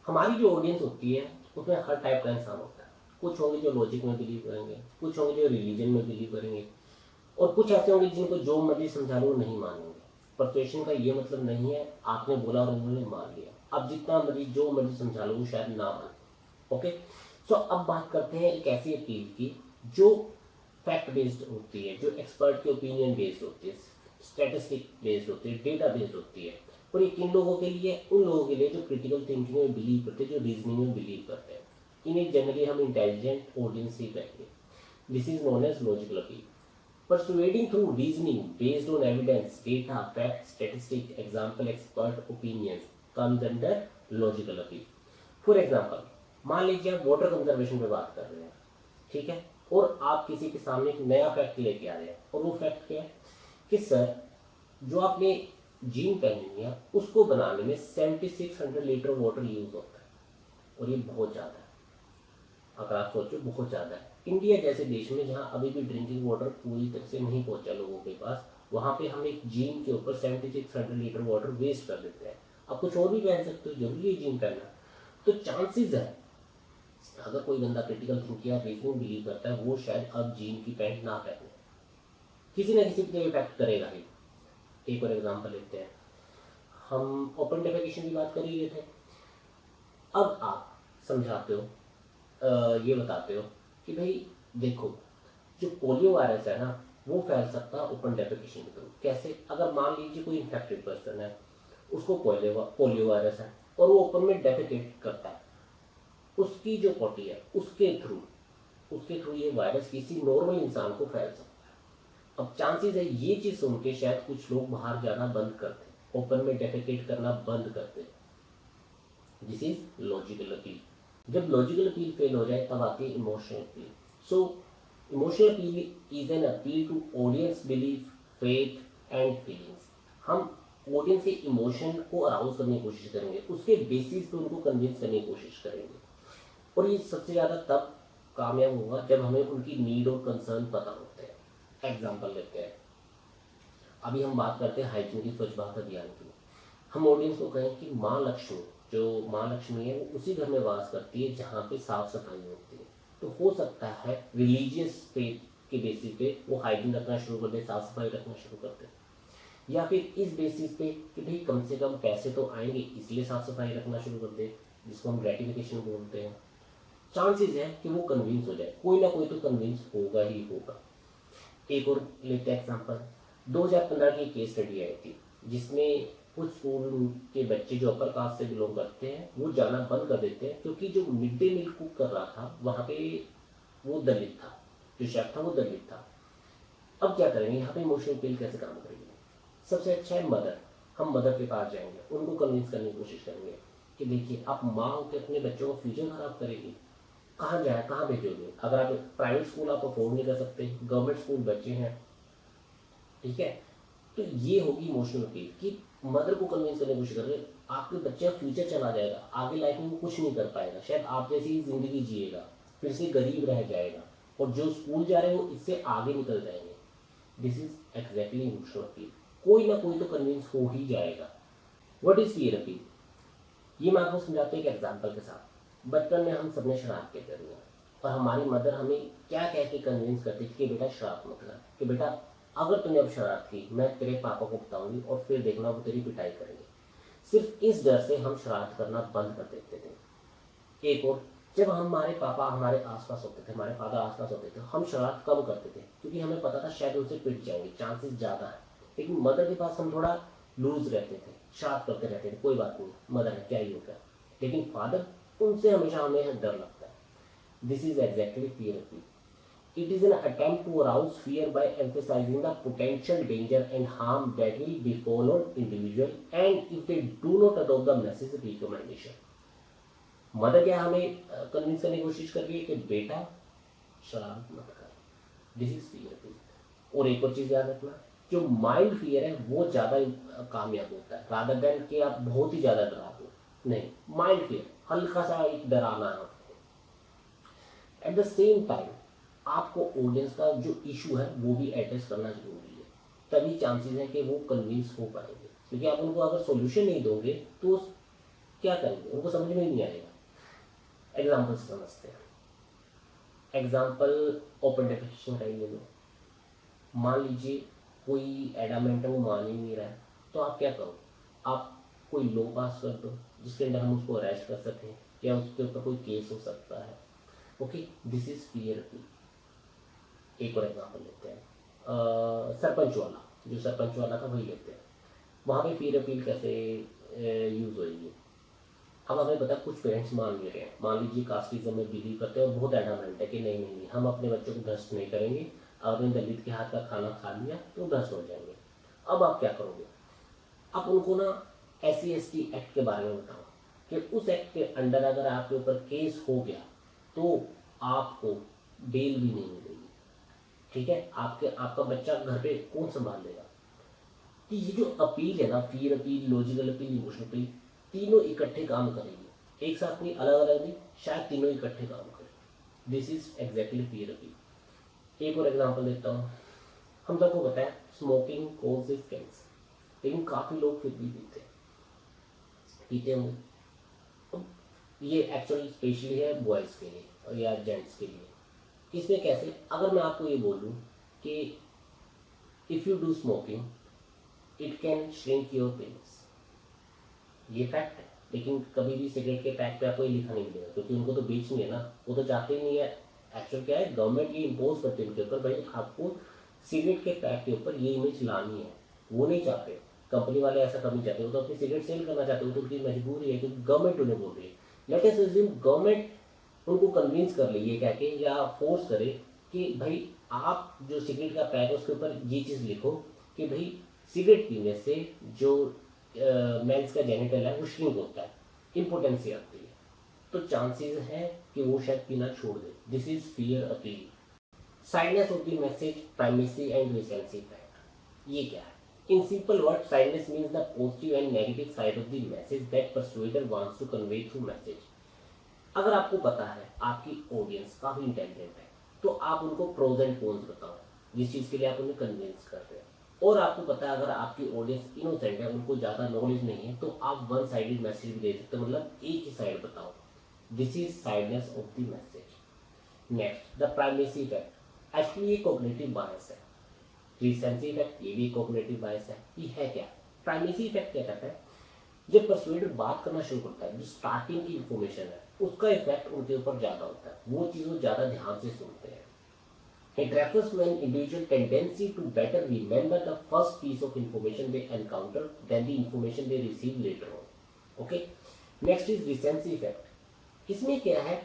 हमारी जो ऑडियंस होती है उसमें हर टाइप का इंसान होता है। कुछ होंगे जो लॉजिक में बिलीव करेंगे, कुछ होंगे जो रिलीजन में बिलीव करेंगे, और कुछ ऐसे होंगे जिनको जो मर्जी समझा लो वो नहीं मानेंगे। परसुएशन का ये मतलब नहीं है आपने बोला और उन्होंने मान लिया। अब जितना मर्जी जो मर्जी समझा लो वो शायद ना माने। ओके, सो अब बात करते हैं एक ऐसी अपील की जो फैक्ट बेस्ड होती है, जो एक्सपर्ट के ओपिनियन बेस्ड होती है, स्टैटिस्टिक बेस्ड होती है, डेटा बेस्ड होती है। और ये किन लोगों के लिए? उन लोगों के लिए जो क्रिटिकल थिंकिंग में बिलीव करते हैं, जो रीजनिंग में बिलीव करते हैं। इन्हें जनरली हम इंटेलिजेंट ऑडियंस ही कहेंगे। This is known as logical appeal. Persuading through reasoning based on evidence, data, facts, statistics, example, expert opinions comes under logical appeal. For example, मान लीजिए आप वाटर कंजर्वेशन पे बात कर रहे हैं, ठीक है, और आप किसी के सामने एक नया फैक्ट लेके आ रहे हैं, और वो फैक्ट क्या है कि सर जो आपने जीन पहनी है उसको बनाने में 7600 लीटर वाटर यूज होता है, और ये बहुत ज़्यादा है। अगर आप सोचो बहुत ज़्यादा है। इंडिया जैसे देश में जहाँ अभी भी ड्रिंकिंग वाटर पूरी तरह से नहीं पहुँचा लोगों के पास, वहाँ पे हम एक जीन के ऊपर 7600 लीटर वाटर वेस्ट कर देते हैं। आप कुछ और भी पहन सकते हो, जरूरी है जीन पहनना। तो चांसेस है अगर कोई बंदा क्रिटिकल थिंकिंग या रीजनिंग बिलीव करता है वो शायद अब जीन की पैंट ना पहने, किसी ना किसी पे इफेक्ट करेगा ही। एक और एग्जांपल लेते हैं, हम ओपन डेफिकेशन की बात कर ही रहे थे। अब आप समझाते हो, ये बताते हो कि भाई देखो जो पोलियो वायरस है ना वो फैल सकता है ओपन डेफिकेशन के थ्रू। कैसे? अगर मान लीजिए कोई इन्फेक्टेड पर्सन है, उसको पोलियो वायरस है और वो ओपन में डेफिकेट करता है, उसकी जो पॉटी है उसके थ्रू ये वायरस किसी नॉर्मल इंसान को फैल सकता है। अब चांसेस है ये चीज़ सुन के शायद कुछ लोग बाहर जाना बंद करते, ओपन में डेफिकेट करना बंद करते। This is logical appeal. जब लॉजिकल अपील फेल हो जाए तब आती है emotional appeal. So emotional appeal is an appeal to audience belief, faith and feelings. हम ऑडियंस के इमोशन को अराउज करने की कोशिश करेंगे, उसके बेसिस पे उनको कन्विंस करने की कोशिश करेंगे, और ये सबसे ज़्यादा तब कामयाब होगा जब हमें उनकी नीड और कंसर्न पता होते हैं। एग्जाम्पल लेते हैं, अभी हम बात करते हैं हाइजीन की, स्वच्छ भारत अभियान की। हम ऑडियंस को कहें कि माँ लक्ष्मी, जो माँ लक्ष्मी है वो उसी घर में वास करती है जहाँ पे साफ सफाई होती है। तो हो सकता है रिलीजियस फेथ के बेसिस पे वो हाइजीन रखना शुरू कर दे, साफ सफाई रखना शुरू कर दे, या फिर इस बेसिस पे कि भाई कम से कम पैसे तो आएंगे इसलिए साफ सफाई रखना शुरू कर दे, जिसको हम ग्रेटिफिकेशन बोलते हैं। चांसेस है कि वो कन्विंस हो जाए, कोई ना कोई तो कन्विंस होगा ही होगा। एक और लेते एग्जाम्पल, 2015 की केस स्टडी आई थी जिसमें कुछ स्कूल के बच्चे जो अपर कास्ट से बिलोंग करते हैं वो जाना बंद कर देते हैं, क्योंकि जो मिड डे मील कुक कर रहा था वहाँ पे वो दलित था, जो शेफ था वो दलित था। अब क्या करेंगे यहाँ पे? इमोशनल अपील कैसे काम करेंगे? सबसे अच्छा है मदर। हम मदर के पास जाएंगे, उनको कन्विंस करने की कोशिश करेंगे कि देखिए आप माँ होकर अपने बच्चों का फ्यूचर खराब करेगी, कहाँ जाए, कहाँ भेजोगे? अगर आप प्राइवेट स्कूल आप अफोर्ड नहीं कर सकते, गवर्नमेंट स्कूल बच्चे हैं, ठीक है, तो ये होगी इमोशनल अपील कि मदर को कन्विंस करने की कोशिश कर रहे हैं। आपके बच्चे का फ्यूचर चला जाएगा, आगे लाइफ में वो कुछ नहीं कर पाएगा, शायद आप जैसी ही जिंदगी जिएगा, फिर से गरीब रह जाएगा, और जो स्कूल जा रहे हैं वो इससे आगे निकल जाएंगे। This is exactly emotional appeal. कोई ना कोई तो कन्विंस हो ही जाएगा। What is fear appeal? ये मैं आपको समझाते हैं एक एग्जाम्पल के साथ। बचपन में हम सबने शरारतें करी हैं, और हमारी मदर हमें क्या कह के कन्विंस करती थी कि बेटा शरारत मत कर, कि बेटा अगर तूने अब शरारत की मैं तेरे पापा को बताऊंगी और फिर देखना वो तेरी पिटाई करेंगे। सिर्फ इस डर से हम शरारत करना बंद कर देते थे। एक और, जब हमारे पापा हमारे आसपास होते थे, हमारे फादर आसपास होते थे, हम शरारत कम करते थे क्योंकि हमें पता था शायद उनसे पिट जाएंगे, चांसेस ज़्यादा है। लेकिन मदर के पास हम थोड़ा लूज रहते थे, शरारत करते रहते थे, कोई बात नहीं, मदर है क्या ही होगा। लेकिन फादर, उनसे हमेशा हमें डर लगता है। This is exactly fear appeal. It is an attempt to arouse fear by emphasizing the potential danger and harm that will befall on individual and if they do not adopt the necessary recommendation. Mother क्या हमें convince करने की कोशिश कर रही है कि बेटा शरारत मत कर, दिस इज फियर। और एक और चीज़ याद रखना, जो माइल्ड फियर है वो ज़्यादा कामयाब होता है, रादर देन कि आप बहुत ही ज़्यादा डरा दो। नहीं, माइल्ड फियर, हल्का सा एक डराना है। एट द सेम टाइम आपको ऑडियंस का जो इशू है वो भी एड्रेस करना जरूरी है, तभी चांसेस है कि वो कन्विंस हो पाएंगे। क्योंकि आप उनको अगर सॉल्यूशन नहीं दोगे तो क्या करेंगे, उनको समझ में ही नहीं आएगा। एग्जाम्पल समझते हैं। एग्जाम्पल ओपन डेफिनेशन का ही ले लो। मान लीजिए कोई एडामेंट है, वो मान ही नहीं रहा है, तो आप क्या करो, आप कोई लॉ पास कर दो जिसके अंदर हम उसको अरेस्ट कर सकें या उसके ऊपर कोई केस हो सकता है। Okay, this is peer appeal. एक और एग्जाम्पल लेते हैं, सरपंच वाला, जो सरपंच वाला था वही लेते हैं। वहाँ पे पीयर अपील कैसे यूज़ होएगी। अब हमें पता कुछ पेरेंट्स मान ले रहे हैं, मान लीजिए कास्टिज्म में बिलीव करते हैं और बहुत एडामेंट है कि नहीं नहीं नहीं, हम अपने बच्चों को भ्रष्ट नहीं करेंगे, आपने दलित के हाथ का खाना खा लिया तो भ्रष्ट हो जाएंगे। अब आप क्या करोगे, आप उनको ना SC/ST एक्ट के बारे में बताओ कि उस एक्ट के अंडर अगर आपके ऊपर केस हो गया तो आपको बेल भी नहीं मिलेगी। ठीक है, आपका बच्चा घर पे कौन संभाल लेगा। कि ये जो अपील है ना, fear appeal, logical appeal, emotional appeal, तीनों इकट्ठे काम करेंगे, एक साथ नहीं, अलग अलग नहीं, शायद तीनों इकट्ठे काम करें। This is exactly fear appeal. एक और एग्जांपल देता हूँ। हम सबको पता है स्मोकिंग कॉजेज कैंसर, लेकिन काफ़ी लोग फिर भी पीते होंगे। अब ये एक्चुअली स्पेशली है बॉयज़ के लिए या जेंट्स के लिए। इसमें कैसे, अगर मैं आपको ये बोलूँ कि if you do smoking it can shrink your penis, ये फैक्ट है। लेकिन कभी भी सिगरेट के पैक पे आपको ये लिखा नहीं मिलेगा, क्योंकि उनको तो बेचनी है ना, वो तो चाहते ही नहीं है। एक्चुअल क्या है, गवर्नमेंट ये इम्पोज करती है उनके ऊपर, भाई आपको सिगरेट के पैक के ऊपर ये इमेज लानी है। वो नहीं चाहते, कंपनी वाले ऐसा करनी चाहते, वो तो अपनी सिगरेट सेल करना चाहते, वो तो उनकी मजबूरी है क्योंकि गवर्नमेंट उन्हें बोल रही है। लेट अस अज्यूम गवर्नमेंट उनको कन्विंस कर ले ये कह के या फोर्स करे कि भाई आप जो सिगरेट का पैक है उसके ऊपर ये चीज़ लिखो कि भाई सिगरेट पीने से जो मेंस का जेनिटल है वो श्रिंक होता है, इम्पोर्टेंसी आती है, तो चांसेस है कि वो शायद पीना छोड़ दे। This is fear appeal. Sidedness of the message, primacy and recency fact, ये क्या है। In simple word, sidedness means the positive and negative side of the message that persuader wants to convey through message. अगर आपको पता है आपकी audience काफ़ी intelligent है, तो आप उनको प्रोज एंड कॉन्स बताओ जिस चीज़ के लिए आप उन्हें कन्विंस कर रहे हैं। और आपको पता है अगर आपकी ऑडियंस इनोसेंट है, उनको ज़्यादा नॉलेज नहीं है, तो आप वन साइडेड मैसेज भी दे सकते हो, मतलब एक ही साइड बताओ। This is sightedness of the message. Next, the primacy effect, actually ये कॉग्निटिव बायस है। रिसेंसी इफेक्ट, ये भी कॉग्निटिव बायस है। ये है क्या, प्राइमेसी इफेक्ट क्या कहता है, जब परसुएडर बात करना शुरू करता है, जो स्टार्टिंग की इंफॉर्मेशन है उसका इफेक्ट उनके ऊपर ज़्यादा होता है, वो चीज़ वो ज़्यादा ध्यान से सुनते हैं। It refers to an individual tendency to better remember the first piece of information they encounter than the information they receive later on. Okay. Next is recency effect. इसमें क्या है,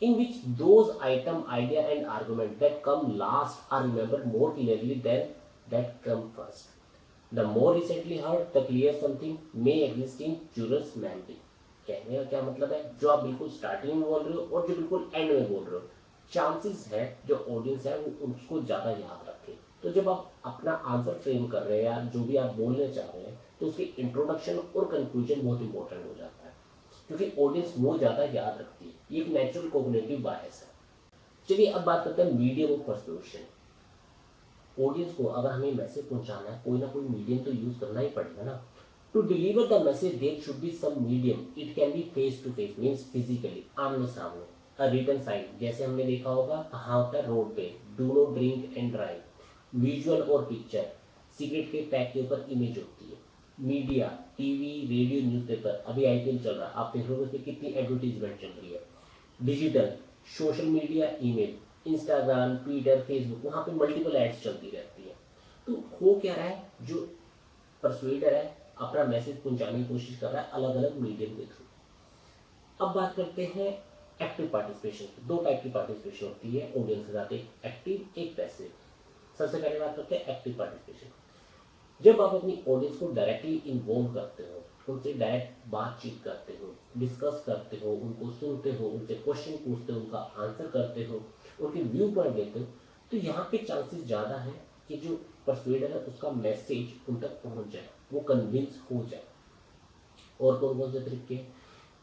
in which those item, idea and argument that come last are remembered more clearly than that come first. The more recently heard, the clear something may exist in jurors memory. कहने का क्या मतलब है, जो आप बिल्कुल स्टार्टिंग में बोल रहे हो और जो बिल्कुल एंड में बोल रहे हो, चांसेस है जो ऑडियंस है वो उसको ज़्यादा याद रखे। तो जब आप अपना आंसर फ्रेम कर रहे हैं या जो भी आप बोलने चाह रहे हैं, तो उसकी इंट्रोडक्शन और कंक्लूजन बहुत इंपॉर्टेंट हो जाता है, क्योंकि ऑडियंस वो ज़्यादा याद रखती है। ये एक नेचुरल कोग्निटिव बायस है। चलिए अब बात करते हैं मीडियम ऑफ परसुएशन। ऑडियंस को अगर हमें मैसेज पहुंचाना है, कोई ना कोई मीडियम तो यूज करना ही पड़ेगा ना। To deliver the message there should be some medium. It can be face to face, means physically, आमने सामने। अ रिटन साइन, जैसे हमने देखा होगा कहाँ होता है, रोड पे, do not drink and drive. Visual और पिक्चर, सिगरेट के पैक के ऊपर इमेज होती है। मीडिया, टीवी, रेडियो, न्यूज़पेपर, अभी IPL चल रहा है, आप देख रहे हो उसमें कितनी एडवर्टीजमेंट चल रही है। Digital, social media, email, Instagram, Twitter, Facebook, वहाँ पे मल्टीपल एड्स चलती रहती है। तो हो क्या रहा है, जो परसुएडर है अपना मैसेज पहुंचाने की कोशिश कर रहा है अलग अलग मीडियम के थ्रू। अब बात करते हैं एक्टिव पार्टिसिपेशन की। दो टाइप की पार्टिसिपेशन होती है ऑडियंस के साथ, एक एक्टिव, एक पैसिव। सबसे पहले बात करते हैं एक्टिव पार्टिसिपेशन। जब आप अपनी ऑडियंस को डायरेक्टली इन्वॉल्व करते हो, उनसे डायरेक्ट बातचीत करते हो, डिस्कस करते हो, उनको सुनते हो, उनसे क्वेश्चन पूछते हो, उनका आंसर करते हो, उनके व्यू पॉइंट देते हो, तो यहाँ पे चांसेस ज़्यादा है कि जो परसुएडर है उसका मैसेज उन तक पहुँच जाए, वो कन्विंस हो जाए। और कौन कौन से तरीके,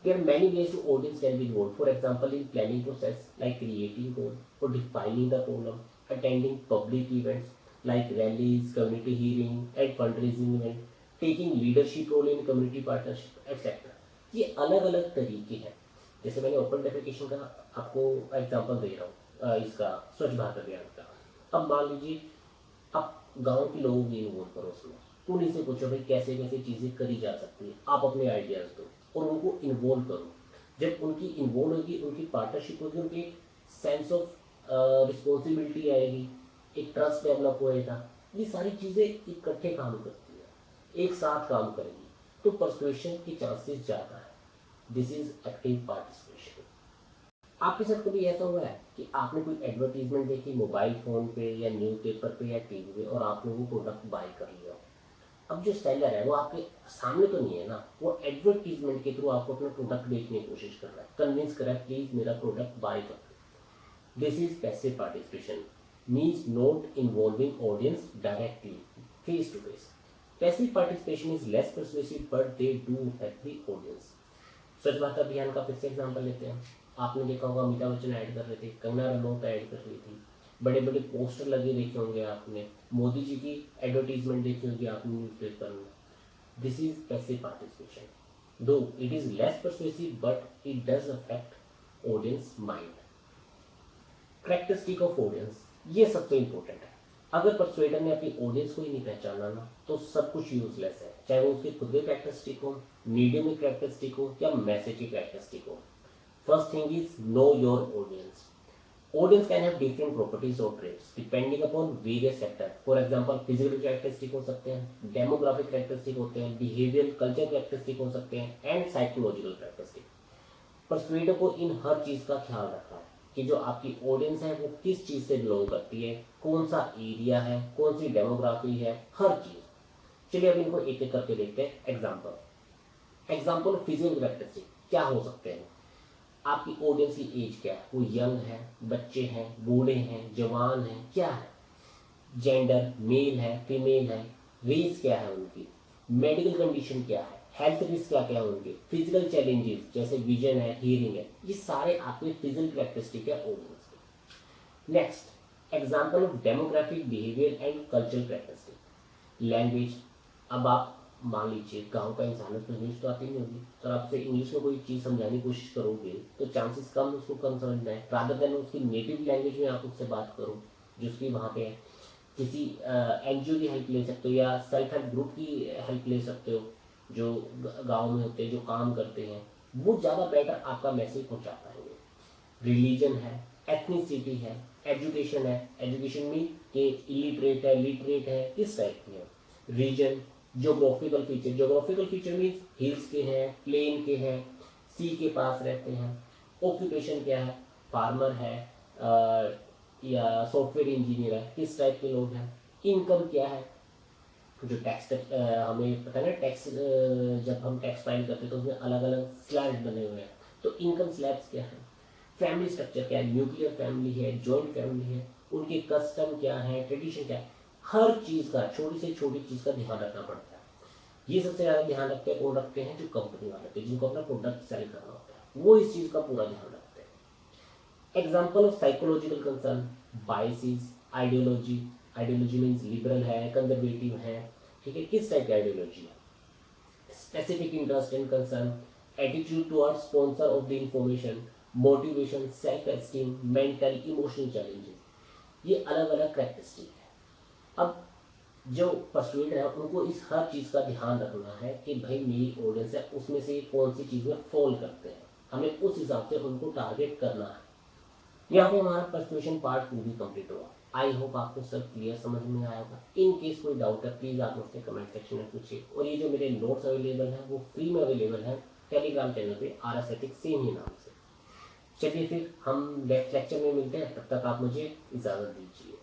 there are many ways to audience can be involved. For example, in planning process like creating goal or defining the problem, attending public events like rallies, community hearing, and fundraising event, taking leadership role in community partnership, etc. ये अलग अलग तरीके हैं। जैसे मैंने open defecation का आपको example दे रहा हूँ, इसका स्वच्छ भारत अभियान का। अब मान लीजिए आप गांव के लोगों को इन्वॉल्व करो उसमें, उन्हीं से पूछो भाई कैसे कैसे चीज़ें करी जा सकती हैं, आप अपने आइडियाज़ दो और उनको इन्वॉल्व करो। जब उनकी इन्वॉल्व होगी, उनकी पार्टनरशिप होगी, उनकी सेंस ऑफ रिस्पॉन्सिबिलिटी आएगी, एक ट्रस्ट डेवलप होएगा, ये सारी चीज़ें इकट्ठे काम करती हैं, एक साथ काम करेंगी, तो परसुएशन के चांसेस ज़्यादा है। This is active participation. आपके साथ कभी ऐसा हुआ है कि आपने कोई एडवर्टीजमेंट देखी मोबाइल फ़ोन पे या न्यूज़पेपर पे या टीवी पे और आपने वो प्रोडक्ट बाय कर लिया? अब जो सेलर है वो आपके सामने तो नहीं है ना, वो एडवर्टीजमेंट के थ्रू आपको अपना प्रोडक्ट बेचने की कोशिश कर रहा है, कन्विंस कर रहा है प्लीज मेरा प्रोडक्ट बाय कर लो। This is passive participation, means not involving audience directly face to face. Passive participation is less persuasive but they do affect the audience. Swachh Bharat अभियान का फिर से एग्जाम्पल लेते हैं। आपने देखा होगा अमिताभ बच्चन ऐड कर रहे थे, कंगना रनौत ऐड कर रही थी, बड़े बड़े पोस्टर लगे देखे होंगे आपने, मोदी जी की एडवर्टीजमेंट देखी होगी आपने न्यूज़पेपर में। This is passive participation, though it is less persuasive but it does affect audience mind. Characteristic of audience, ये सबसे इंपॉर्टेंट है। अगर परसुएडर ने अपनी ऑडियंस को ही नहीं पहचाना ना, तो सब कुछ यूजलेस है, चाहे वो उसके खुद के कैरेक्टरिस्टिक हो, मीडियम में कैरेक्टरिस्टिक हो या मैसेज की कैरेक्टरिस्टिक हो। First thing is know your audience. Audience can have different properties or traits depending upon various factors. For example, physical characteristic हो सकते हैं, demographic characteristic होते हैं, behavioral culture characteristic हो सकते हैं, and psychological characteristic. परसुएडर को इन हर चीज़ का ख्याल रखना है कि जो आपकी ऑडियंस है वो किस चीज़ से बिलोंग करती है, कौन सा एरिया है, कौन सी डेमोग्राफी है, हर चीज़। चलिए अब इनको एक एक करके देखते हैं। एग्जाम्पल फिजिकल कैरेक्टरिस्टिक क्या हो सकते हैं? आपकी ऑडियंस की एज क्या है, वो यंग है, बच्चे हैं, बूढ़े हैं, जवान हैं, क्या है? जेंडर मेल है, फीमेल है, रेस क्या है उनकी, मेडिकल कंडीशन क्या है, हेल्थ रिस्क क्या क्या है उनके, फिजिकल चैलेंजेस जैसे विजन है, हियरिंग है, ये सारे आपके फिजिकल कैरेक्टरिस्टिक है ऑडियंस के। Next example of demographic behaviour and cultural characteristic. Language, अब आप मान लीजिए गांव का इंसान है, उसको इंग्लिश तो आती नहीं होगी, तो आपसे इंग्लिश में कोई चीज़ समझाने की कोशिश करोगे तो चांसेस कम उसको कम समझना है, रादर देन उसकी नेटिव लैंग्वेज में आप उससे बात करो जो उसकी वहाँ पे है। किसी एनजीओ की हेल्प ले सकते हो या सेल्फ हेल्प ग्रुप की हेल्प ले सकते हो, जो गांव में होते हैं, जो काम करते हैं, वो ज़्यादा बेटर आपका मैसेज पहुँचा पाएंगे। रिलीजन है, एथनिसिटी है, एजुकेशन है, एजुकेशन मीन कि इलिटरेट है, लिटरेट है, इस टाइप की है। Region, geographical feature means hills के हैं, प्लेन के हैं, सी के पास रहते हैं। ऑक्यूपेशन क्या है, फार्मर है या सॉफ्टवेयर इंजीनियर है, किस टाइप के लोग हैं। इनकम क्या है, जो टैक्स हमें पता है ना, टैक्स जब हम टैक्स फाइल करते हैं तो उसमें अलग अलग स्लैब्स बने हुए हैं, तो इनकम स्लैब्स क्या है। फैमिली स्ट्रक्चर क्या है, न्यूक्लियर फैमिली है, जॉइंट फैमिली है, उनके कस्टम क्या है, ट्रेडिशन क्या है, हर चीज़ का, छोटी से छोटी चीज़ का ध्यान रखना पड़ता है। ये सबसे ज़्यादा ध्यान रखते हैं, कौन रखते हैं? जो कंपनी वाले होते हैं, जिनको अपना प्रोडक्ट सेल करना होता है, वो इस चीज़ का पूरा ध्यान रखते हैं। Example of psychological concern, biases, ideology. Ideology means liberal है, कंजर्वेटिव है, ठीक है, किस टाइप की आइडियोलॉजी है। Specific interest and concern, attitude towards sponsor of the information, motivation, self esteem, mental emotional challenges, ये अलग अलग कैरेक्टरिस्टिक है। अब जो परसुएडर है उनको इस हर चीज़ का ध्यान रखना है कि भाई मेरी ऑडियंस है उसमें से कौन सी चीज़ में फॉल करते हैं, हमें उस हिसाब से उनको टारगेट करना है। यहाँ पे हमारा परसुएशन पार्ट 2 भी कंप्लीट हुआ। आई होप आपको सब क्लियर समझ में आया होगा। इन केस कोई डाउट है प्लीज़ आप मुझसे कमेंट सेक्शन में पूछिए। और ये जो मेरे नोट्स अवेलेबल हैं वो फ्री में अवेलेबल हैं टेलीग्राम चैनल पे RS एथिक्स सेम ही नाम से। चलिए फिर हम नेक्स्ट लेक्चर में मिलते हैं, तब तक आप मुझे इजाज़त दीजिए।